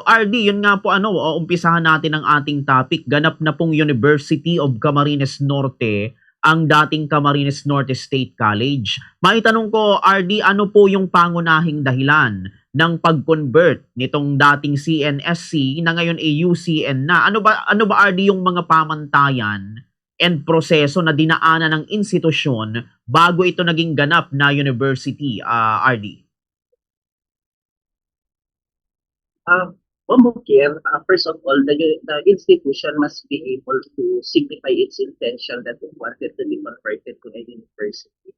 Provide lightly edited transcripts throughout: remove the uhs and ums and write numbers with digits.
RD, yun nga po umpisahan natin ang ating topic. Ganap na pong University of Camarines Norte ang dating Camarines Norte State College. Maitanong ko, RD, ano po yung pangunahing dahilan ng pag-convert nitong dating CNSC na ngayon ay UCN na? Ano ba RD yung mga pamantayan and proseso na dinaanan ng institusyon bago ito naging ganap na university, RD? First of all, the institution must be able to signify its intention that it wanted to be converted to a university.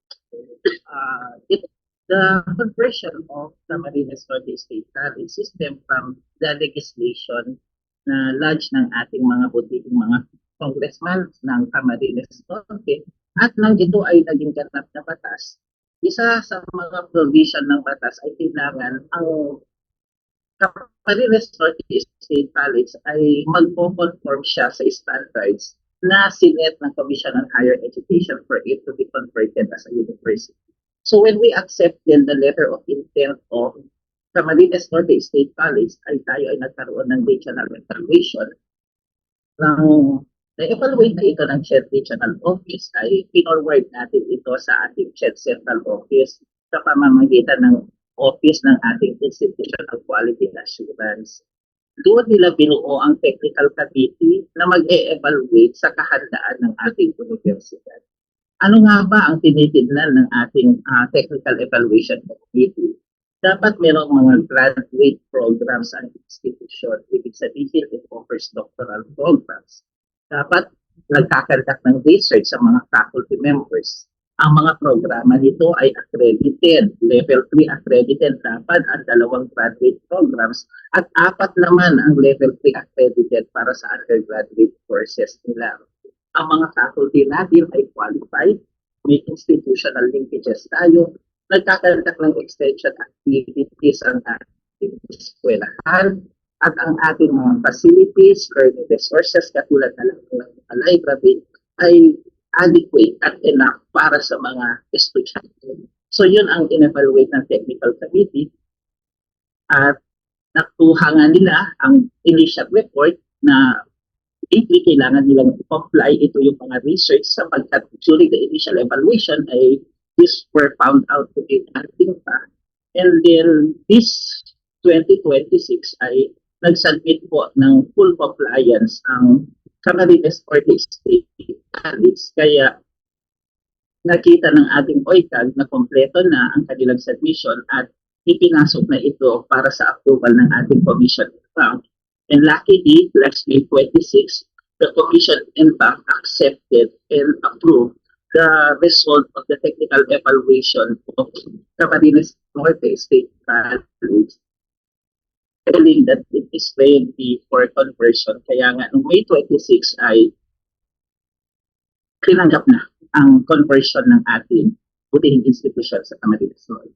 The conversion of the Camarines Norte State College is stemmed from the legislation na lodge ng ating mga butihing mga congressman ng Camarines Norte at nang ito ay naging ganap na batas. Isa sa mga provision ng batas ay kailangan ang Camarines Norte State College ay magpo-conform siya sa standards na sinet ng Commission on Higher Education for it to be converted as a university. So when we accepted the letter of intent of Camarines Norte State College, ay tayo ay nagkaroon ng regional evaluation. Na-evaluate na ito ng CHED Regional Office ay pinorward natin ito sa ating CHED Central Office sa pamamagitan ng Office ng ating Institutional Quality Assurance. Doon nila binuo ang technical committee na mag-e-evaluate sa kahandaan ng ating universidad. Ano nga ba ang tinitignan ng ating technical evaluation committee? Dapat merong mga graduate programs ang institution. Ibig sabihin, it offers doctoral programs. Dapat nagkakandak ng research sa mga faculty members. Ang mga programa nito ay accredited, level 3 accredited, dapat ang 2 graduate programs at 4 naman ang level 3 accredited para sa undergraduate courses nila. Ang mga faculty natin ay qualified, may institutional linkages tayo, nagkakandak ng extension activities ang ating eskwelahan at ang ating mga facilities, learning resources katulad na lang ng library ay adequate at enough para sa mga estudyante. So yun ang in-evaluate ng technical committee at nakuha nga nila ang initial report na kailangan nilang i-comply ito yung mga research sapagkat during the initial evaluation ay these were found out to be nothing pa. And then this 2026 ay nag-submit po ng full compliance ang Camarines Norte State College. Kaya nakita ng ating OICAG na kompleto na ang kanilang submission at ipinasok na ito para sa approval ng ating Commission and Bank. And luckily, last May 26, the Commission and Bank accepted and approved the result of the technical evaluation of Camarines Norte State College, telling that it is ready for conversion. Kaya nga, noong May 26 ay tinanggap na ang conversion ng ating butihing institution sa Camarines Norte.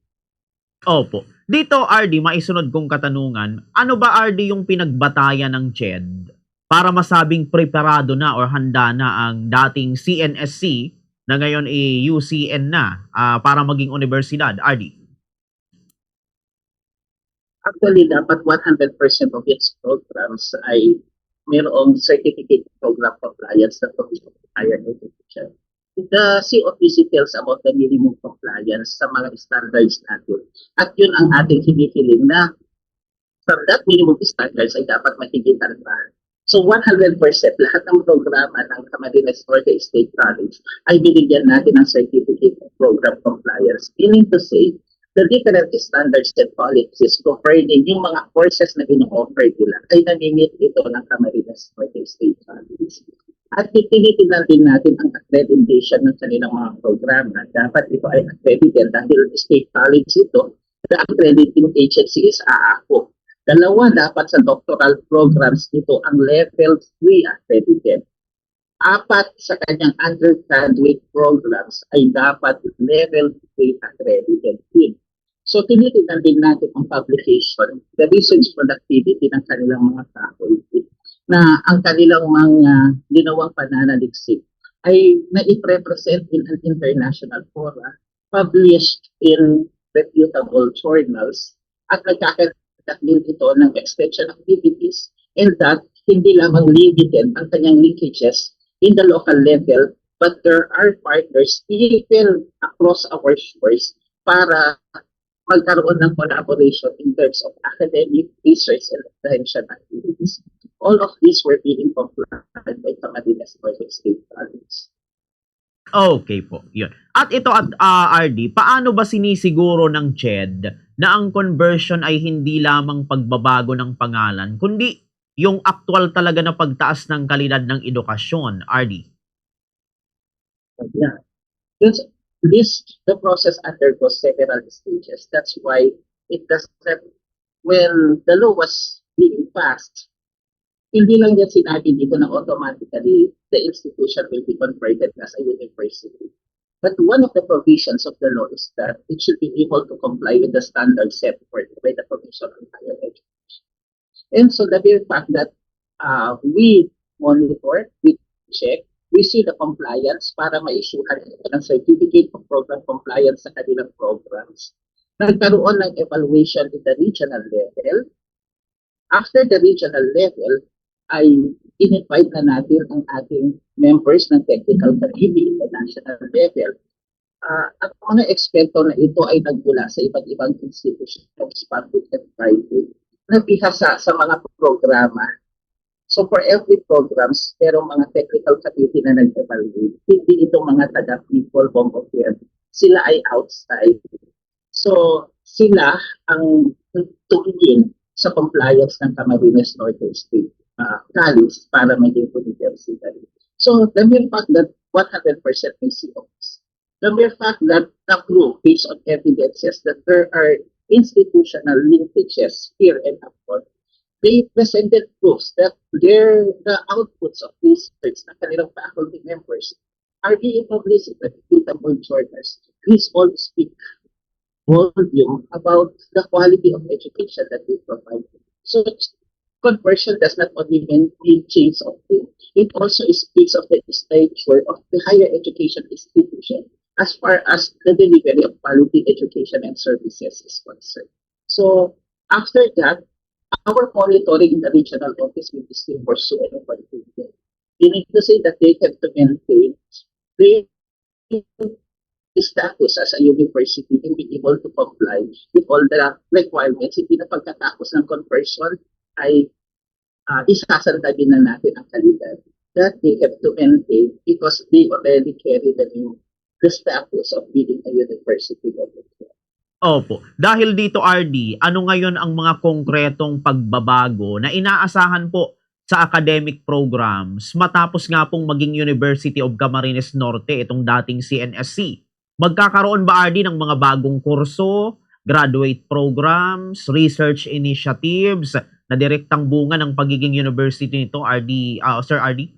Opo. Dito, RD, maisunod kong katanungan, ano ba, RD, yung pinagbatayan ng CHED para masabing preparado na or handa na ang dating CNSC na ngayon ay UCN na para maging universidad, RD? Actually, dapat 100% of its programs ay mayroong certificate program compliance ng Commission on Higher Education. The COPC tells about the minimum compliance sa mga standards natin. At yun ang ating hinihiling na from that minimum standards ay dapat mahigitan pa. So 100% lahat ng programa ng Camarines Norte State College ay binigyan natin ng certificate of program compliance. Meaning to say, the different standards and policies governing yung mga courses na ino-offer nila ay namimit ito ng Camarines Norte State College. At tinitingnan din natin ang accreditation ng kanilang mga programa. Dapat ito ay accredited dahil state college ito, the accrediting agency is AACO. Dalawa, dapat sa doctoral programs ito ang level 3 accredited. 4 sa kanyang undergraduate programs ay dapat level 3 accredited din. So tinitingnan din natin ang publication, the research productivity ng kanilang mga faculty, na ang kanilang mga ginawang pananaliksik ay naiprepresent in an international fora, published in reputable journals, at nagkakaroon magdadagdag din ito ng extension activities and that hindi lamang limited ang kanyang linkages in the local level but there are partners even across our shores para magkaroon ng collaboration in terms of academic, research, and extension activities. All of these were being complied by Camarines Norte State College. Okay po, yun. At ito RD, paano ba sinisiguro ng CHED na ang conversion ay hindi lamang pagbabago ng pangalan, kundi yung aktual talaga na pagtaas ng kalidad ng edukasyon, RD? Yeah. The process undergoes several stages. That's why it doesn't, when the law was being passed, hindi lang yan sinabi dito na automatically the institution will be converted as a university. But one of the provisions of the law is that it should be able to comply with the standards set forth by the Commission on Higher Education. And so the very fact that we monitor, we check, we see the compliance para ma-issuehan ng certificate of program compliance sa kanilang programs. Nagkaroon ng evaluation in the regional level. After the regional level, ay in-invite na natin ang ating members ng technical committee in the national level. At mga eksperto na ito ay nagmula sa iba't ibang institutions, public and private, na bihasa sa mga programa. So for every programs, merong mga technical committee na nag-evaluate. Hindi itong mga taga-people, volunteer. Sila ay outside. So sila ang tumingin sa compliance ng Camarines Norte State College para maging university. So the mere fact that 100% may COs, the mere fact that the proof based on evidences that there are institutional linkages here and abroad, they presented proofs that the outputs of research na kanilang faculty members are being published in reputable journals. These all speak volume about the quality of education that we provide. So conversion does not only mean change of name, it also speaks of the stature of the higher education institution as far as the delivery of quality education and services is concerned. So after that, our monitoring in the regional office will still pursue and continue. We need to say that they have to maintain the status as a university and be able to comply with all the requirements. Hindi na pagkatapos ng conversion ay isasanda din na natin ang kalidad that they have to maintain because they already carry the status of being a university. Opo. Dahil dito, RD, ano ngayon ang mga konkretong pagbabago na inaasahan po sa academic programs matapos nga pong maging University of Camarines Norte, itong dating CNSC? Magkakaroon ba, RD, ng mga bagong kurso, graduate programs, research initiatives na direktang bunga ng pagiging university nito, RD, Sir RD?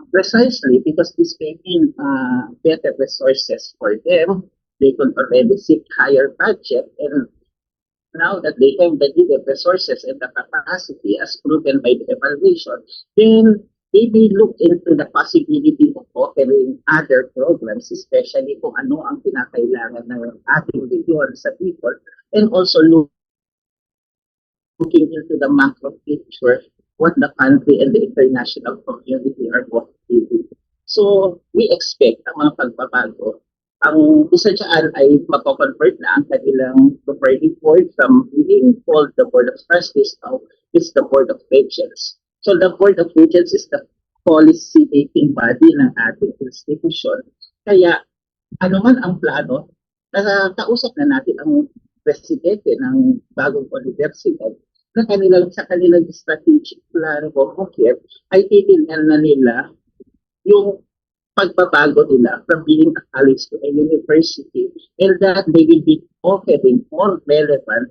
Precisely, because this may mean better resources for them. They could already seek higher budget, and now that they have the needed resources and the capacity as proven by the evaluation, then they may look into the possibility of offering other programs, especially kung ano ang pinakailangan ng ating region sa people, and also looking into the macro picture, what the country and the international community are both doing. So we expect ang mga pagbabago. Ang isa dyan ay mapakonvert na ang kanilang governing board from being called the Board of Trustees now is the Board of Regents. So the Board of Regents is the policy making body ng ating institution. Kaya ano man ang plano, kausap na natin ang presidente ng bagong universidad na sa kanilang strategic plan of care ay titignan na nila yung pagbabago nila from being a college to a university and that they will be offering more relevant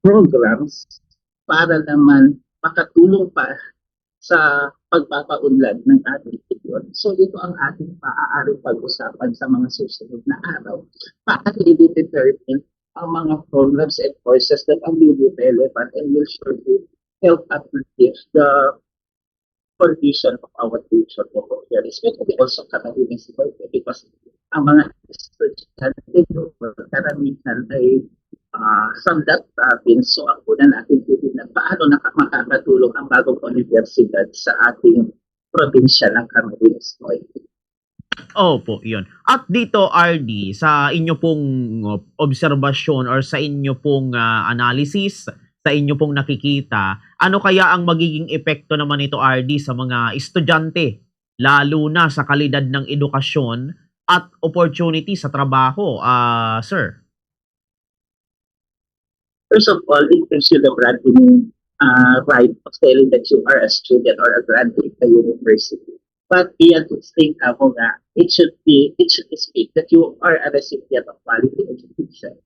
programs para naman makatulong pa sa pagpapaunlad ng ating region. So ito ang ating maaaring pag-usapan sa mga susunod na araw. Paano i-determine ang mga programs and courses that are really relevant and will surely help uplift the condition of our future here, especially also Camarines Norte because ang mga estudyante karamihan ay from that province. So ang una natin titignan, paano makakatulong ang bagong universidad sa ating probinsya ng Camarines Norte. Opo, yun. At dito, RD, sa inyo pong obserbasyon or sa inyo pong analysis, sa inyo pong nakikita, ano kaya ang magiging epekto naman ito, RD, sa mga estudyante, lalo na sa kalidad ng edukasyon at opportunity sa trabaho, sir? First of all, it gives you the bragging right of telling that you are a student or a graduate of a university. But beyond its thing, it should speak that you are a recipient of quality education.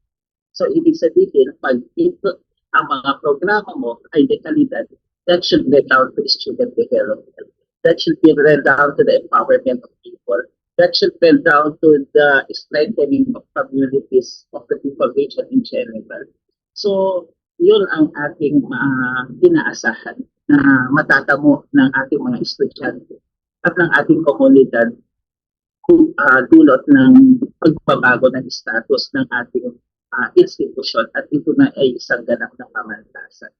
So, ibig sabihin, pag input ang mga programa mo ay dekalidad, that should be down to student development. That should be down to the empowerment of people. That should be down to the strengthening of communities of the people region in general. So, yun ang ating inaasahan na matatamo ng ating mga estudyante at ng ating komunidad dulot ng pagbabago ng status ng ating institusyon at ito na ay isang ganap na pamantasan.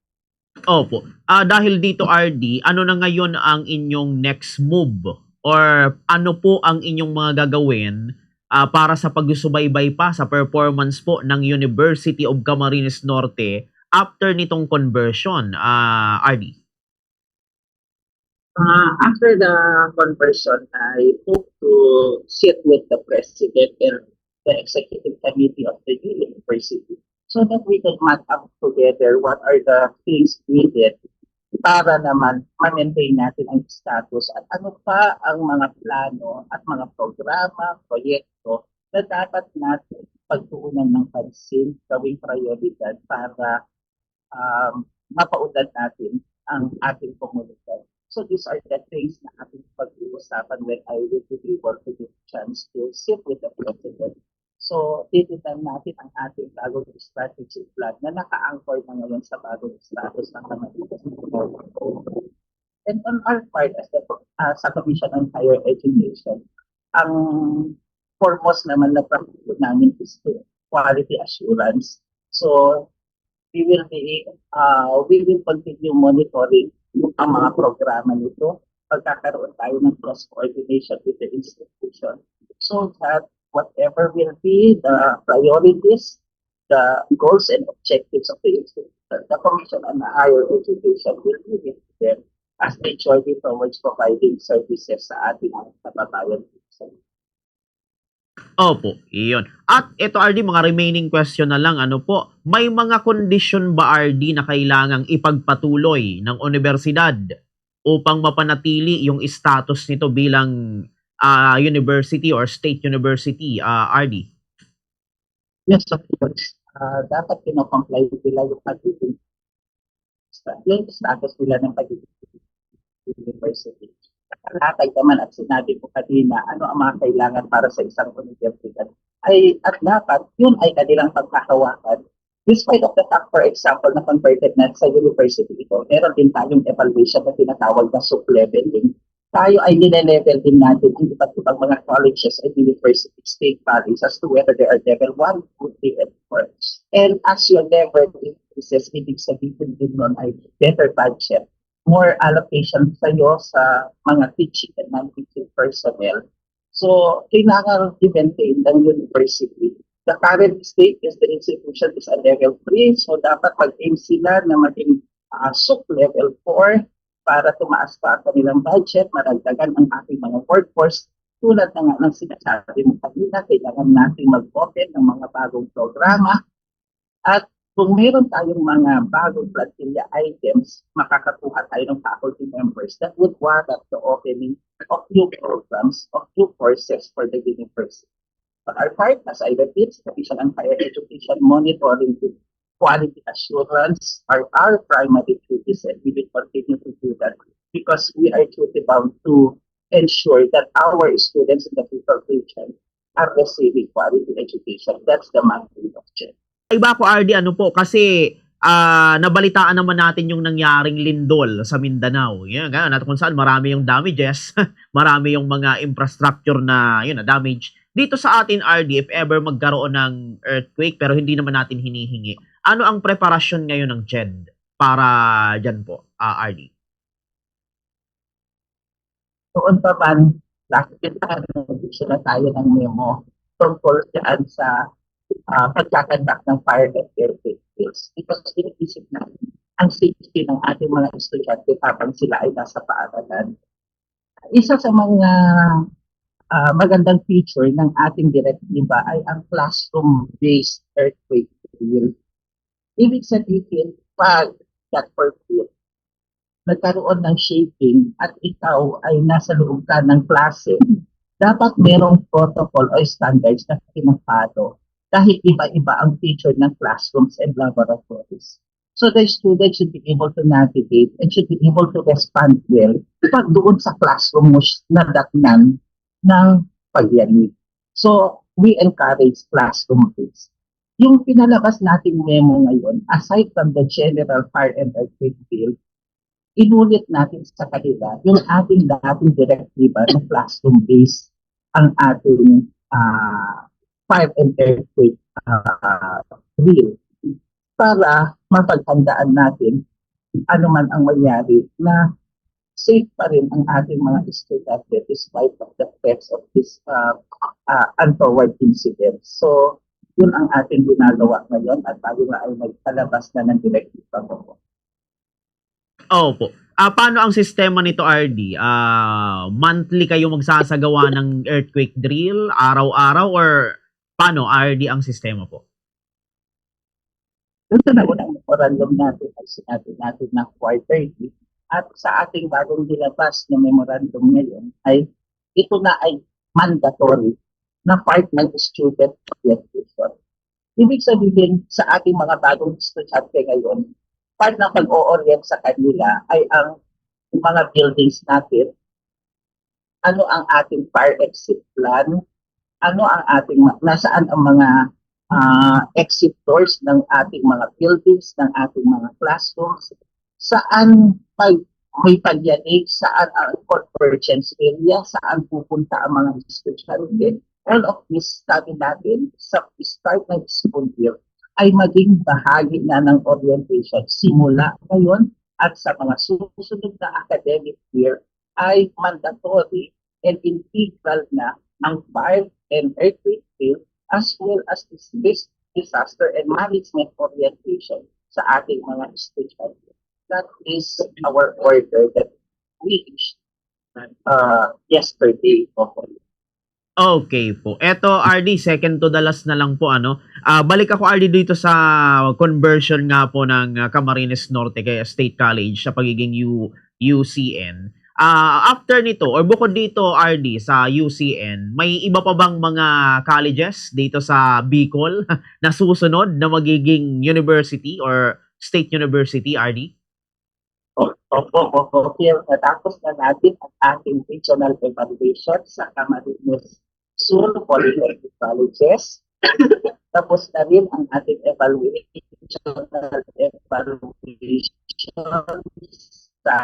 Opo. Dahil dito, RD, ano na ngayon ang inyong next move? Or ano po ang inyong mga gagawin para sa pagsusubaybay pa sa performance po ng University of Camarines Norte after nitong conversion, RD? After the conversion, I hope to sit with the president and the executive committee of the university so that we can map up together what are the things needed para naman ma-maintain natin ang status at ano pa ang mga plano at mga programa, proyekto na dapat natin pagtuunan ng pansin, gawing prioridad para mapaunlad natin ang ating komunidad. So these are the things na ating pag-uusapan when I will be able to get a chance to sit with the president. So, tititan natin ang ating bagong strategy plan na naka-anchor na ngayon sa bagong status ng Camarines. And on our part, as sa Commission on Higher Education, ang foremost naman na practice namin is quality assurance. So, we will continue monitoring ang mga programa nito. Pagkakaroon tayo ng cross-coordination with the institution so that whatever will be the priorities, the goals and objectives of the institution, the Commission on Higher Education will be with them as they journey towards providing services sa ating kababayan. Opo, iyon. At ito, RD, mga remaining question na lang, ano po, may mga kondisyon ba, RD, na kailangang ipagpatuloy ng universidad upang mapanatili yung status nito bilang university or state university, RD? Yes, of course. Dapat pinocomply nila yung pagiging yung status nila ng pagiging university. Nakatay naman at sinabi ko kanina ano ang mga kailangan para sa isang universidad at dapat yun ay kanilang pagkakawakan. Despite of the fact, for example, na converted na sa university ito, meron din tayong evaluation na tinatawag na sub-leveling. Tayo ay nile-level din natin ang iba't ibang mga colleges and university state bodies as to whether they are level 1, 2, 3, and 4. And as your level increases, ibig sabihin din nun ay better budget, more allocation sa iyo sa mga teaching and non-teaching personnel. So, kailangan i-maintain ng university. The current state is the institution is a level 3, so dapat mag-aim sila na maging sub-level 4 para tumaas pa ang kanilang budget, maragdagan ang ating mga workforce. Tulad na nga ng sinasabi mo kanina, kailangan natin mag-open ng mga bagong programa. At kung meron tayong mga bagong plantilla items, makakakuha tayo ng faculty members that would warrant the opening of new programs, of new courses for the university. But our part, as I repeat, Commission on Higher Education monitoring with quality assurance are our primary duties, and we will continue to do that because we are duty bound to ensure that our students in the people region are receiving quality education. That's the main objective. Iba ko, RD, ano po, kasi nabalitaan naman natin yung nangyaring lindol sa Mindanao. Yan, ganun, at kung saan marami yung damages, marami yung mga infrastructure na, yun, na damage. Dito sa atin, RD, if ever magkaroon ng earthquake pero hindi naman natin hinihingi, ano ang preparasyon ngayon ng JED para diyan po, RD? Noon pa man, nakikita na tayo ng memo tungkol dyan sa pagkakandak ng fire and earthquake drills. Because iniisip natin ang safety ng ating mga estudyante habang sila ay nasa paaralan. Isa sa mga magandang feature ng ating direktiba ay ang classroom-based earthquake drill. Ibig sabihin, pag that for nagkaroon ng shaking at ikaw ay nasa loob ka ng klase, dapat merong protocol o standards na pinapalo dahil iba-iba ang feature ng classrooms and laboratories. So the students should be able to navigate and should be able to respond well pag doon sa classroom mo nadatnan ng pagyanig. So we encourage classroom-based. Yung pinalabas nating memo ngayon, aside from the general fire and earthquake bill, inulit natin sa kanila yung ating dating direktiba ng classroom-based ang ating fire and earthquake drill para mapaghandaan natin ano man ang mangyari na safe pa rin ang ating mga estudyante despite of the threats of this untoward incident. So, yun ang ating ginagawa ngayon at tayo na ay nagpalabas na ng direktiba mo. Opo. Paano ang sistema nito, RD? Monthly kayo magsasagawa ng earthquake drill, araw-araw, or paano, RD, ang sistema po? Doon sa naunang memorandum natin ay sinabi natin na quarterly at sa ating bagong dilabas na memorandum ngayon ay ito na ay mandatory na part ng student orientation. Ibig sabihin sa ating mga bagong estudyante ngayon, part ng pag-o-orient sa kanila ay ang mga buildings natin, ano ang ating fire exit plan, ano ang ating, nasaan ang mga exit doors ng ating mga buildings, ng ating mga classrooms, saan may pagyanig, saan ang convergence area, saan pupunta ang mga estudyante. All of this sabi natin sa start ng school year ay maging bahagi na ng orientation simula ngayon at sa mga susunod na academic year ay mandatory and integral na ang fire and earthquake drill as well as this disaster and management orientation sa ating mga estudyante. That is our order that we issued yesterday. Okay po. Eto, RD, second to the last na lang po, ano. Balik ako, RD, dito sa conversion nga po ng Camarines Norte kay State College sa pagiging UCN. After nito, or bukod dito, RD, sa UCN, may iba pa bang mga colleges dito sa Bicol na susunod na magiging university or state university, RD? Opo. Natapos na natin ang ating regional evaluation sa Camarines Sur Polytechnic Colleges. Tapos na rin ang ating evaluation sa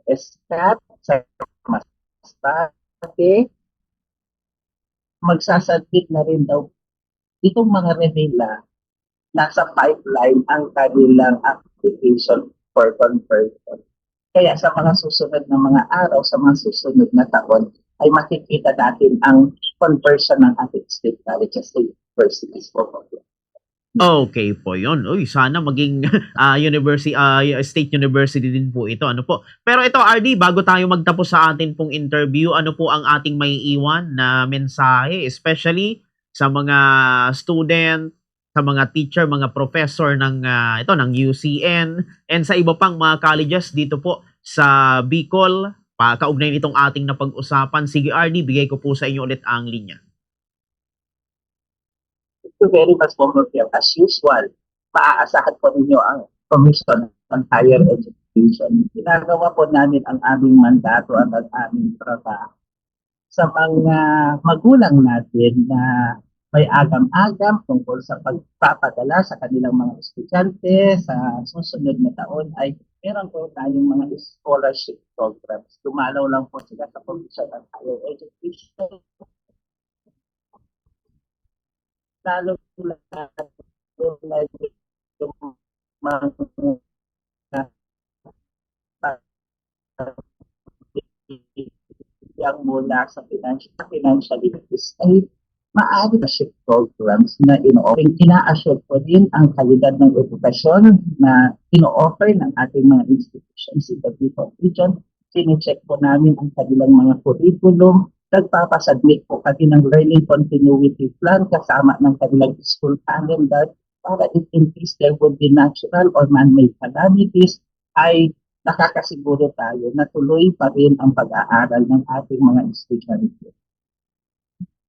SCAT, sa Masbate. Magsasubmit na rin daw itong mga Revela nasa pipeline ang kanilang application for conversion. Kaya sa mga susunod na mga araw, sa mga susunod na taon, ay makikita natin ang conversion ng ating state colleges to universities po. Okay po yun. Uy, sana maging university, state university din po ito. Ano po? Pero ito, RD, bago tayo magtapos sa atin pong interview, ano po ang ating may iwan na mensahe, especially sa mga student, sa mga teacher, mga professor ng ng UCN and sa iba pang mga colleges dito po sa Bicol. Kaugnay nitong ating napag-usapan. Sige, RD, bigay ko po sa inyo ulit ang linya. Thank you very much po, as usual. Maaasahan po ninyo ang Commission on Higher Education. Ginagawa po namin ang aming mandato at ang aming trabaho sa mga magulang natin na may agam-agam tungkol sa pagpapadala sa kanilang mga estudyante sa susunod na taon ay meron po tayong mga scholarship programs. Dumalaw lang po sila sa Commission on Higher Education. Lalo na yung mga yang mula sa financial literacy ay maaari na shift programs na ino-offer. Ina-assure po din ang kalidad ng edukasyon na ino-offer ng ating mga institutions in the Bicol region. Sine-check po namin ang kanilang mga curriculum. Nagpapasubmit po kami ng learning continuity plan kasama ng kanilang school calendar para in case there would be natural or man-made calamities ay nakakasiguro tayo na tuloy pa rin ang pag-aaral ng ating mga estudyante.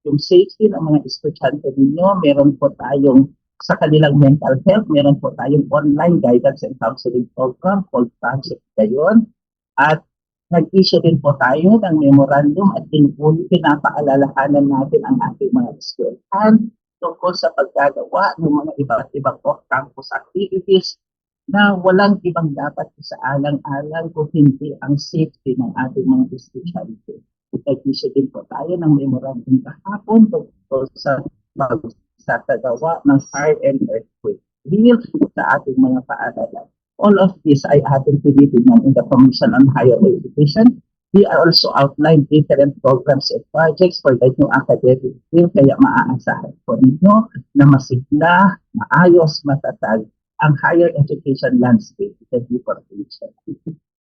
Yung safety ng mga estudyante ninyo, meron po tayong sa kanilang mental health, meron po tayong online guidance and counseling program called Project Gayon. At nag-issue din po tayo ng memorandum at pinapaalalahanan natin ang ating mga eskwelahan tungkol sa paggagawa ng mga iba't ibang off-campus activities na walang ibang dapat isaalang-alang kung hindi ang safety ng ating mga estudyante. Nag-issue din po tayo ng memorandum kahapon tungkol sa pagsasagawa ng fire and earthquake drill sa ating mga paaralan. All of this ay ating pinitingnan in the Commission on Higher Education. We are also outlined different programs and projects for the new academic year, kaya maaasahan po ninyo na masigla, maayos, matatag ang higher education landscape in the Bicol region.